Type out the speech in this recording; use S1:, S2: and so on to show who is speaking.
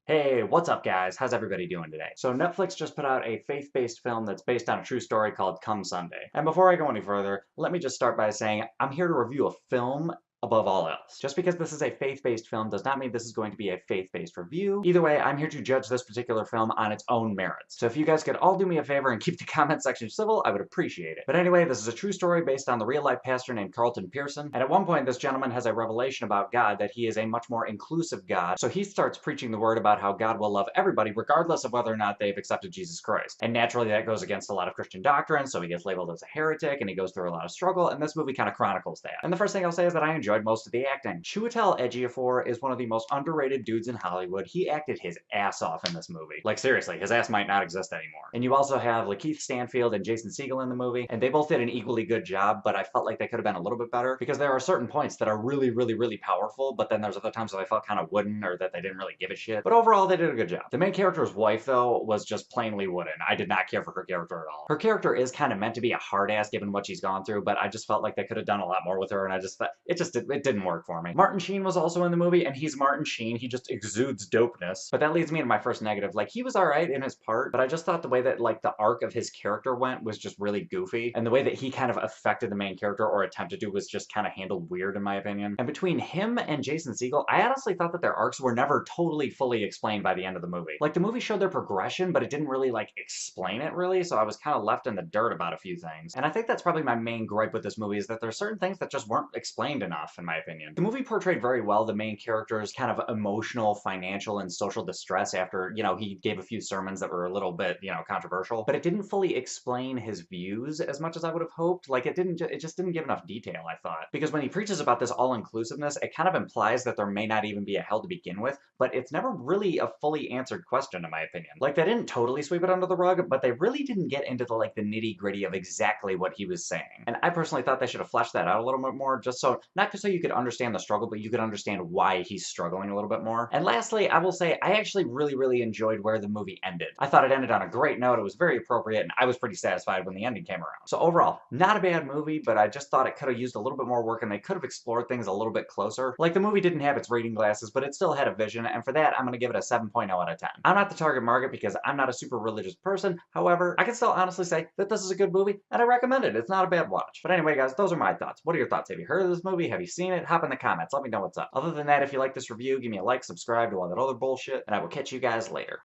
S1: Hey, what's up, guys? How's everybody doing today? So, Netflix just put out a faith-based film that's based on a true story called Come Sunday. And before I go any further, let me just start by saying I'm here to review a film above all else. Just because this is a faith-based film does not mean this is going to be a faith-based review. Either way, I'm here to judge this particular film on its own merits. So if you guys could all do me a favor and keep the comment section civil, I would appreciate it. But anyway, this is a true story based on the real-life pastor named Carlton Pearson, and at one point this gentleman has a revelation about God that he is a much more inclusive God, so he starts preaching the word about how God will love everybody regardless of whether or not they've accepted Jesus Christ. And naturally that goes against a lot of Christian doctrine, so he gets labeled as a heretic and he goes through a lot of struggle, and this movie kind of chronicles that. And the first thing I'll say is that I enjoyed most of the acting. Chiwetel Ejiofor is one of the most underrated dudes in Hollywood. He acted his ass off in this movie. Like seriously, his ass might not exist anymore. And you also have Lakeith Stanfield and Jason Segel in the movie, and they both did an equally good job, but I felt like they could have been a little bit better because there are certain points that are really powerful, but then there's other times that I felt kind of wooden or that they didn't really give a shit. But overall, they did a good job. The main character's wife, though, was just plainly wooden. I did not care for her character at all. Her character is kind of meant to be a hard ass given what she's gone through, but I just felt like they could have done a lot more with her, and I just thought it didn't work for me. Martin Sheen was also in the movie, and he's Martin Sheen. He just exudes dopeness. But that leads me to my first negative. Like, he was alright in his part, but I just thought the way that, like, the arc of his character went was just really goofy, and the way that he kind of affected the main character, or attempted to, was just kind of handled weird in my opinion. And between him and Jason Segel, I honestly thought that their arcs were never totally fully explained by the end of the movie. Like, the movie showed their progression, but it didn't really, like, explain it really, so I was kind of left in the dirt about a few things. And I think that's probably my main gripe with this movie, is that there's certain things that just weren't explained enough, in my opinion. The movie portrayed very well the main character's kind of emotional, financial, and social distress after, he gave a few sermons that were a little bit, controversial, but it didn't fully explain his views as much as I would have hoped. Like, it just didn't give enough detail, I thought. Because when he preaches about this all-inclusiveness, it kind of implies that there may not even be a hell to begin with, but it's never really a fully answered question, in my opinion. Like, they didn't totally sweep it under the rug, but they really didn't get into the nitty-gritty of exactly what he was saying. And I personally thought they should have fleshed that out a little bit more, not just so you could understand the struggle, but you could understand why he's struggling a little bit more. And lastly, I will say I actually really enjoyed where the movie ended. I thought it ended on a great note, it was very appropriate, and I was pretty satisfied when the ending came around. So overall, not a bad movie, but I just thought it could have used a little bit more work and they could have explored things a little bit closer. Like, the movie didn't have its reading glasses, but it still had a vision, and for that, I'm gonna give it a 7.0 out of 10. I'm not the target market because I'm not a super religious person. However, I can still honestly say that this is a good movie, and I recommend it. It's not a bad watch. But anyway, guys, those are my thoughts. What are your thoughts? Have you heard of this movie? Have you seen it? Hop in the comments. Let me know what's up. Other than that, if you like this review, give me a like, subscribe, do all that other bullshit, and I will catch you guys later.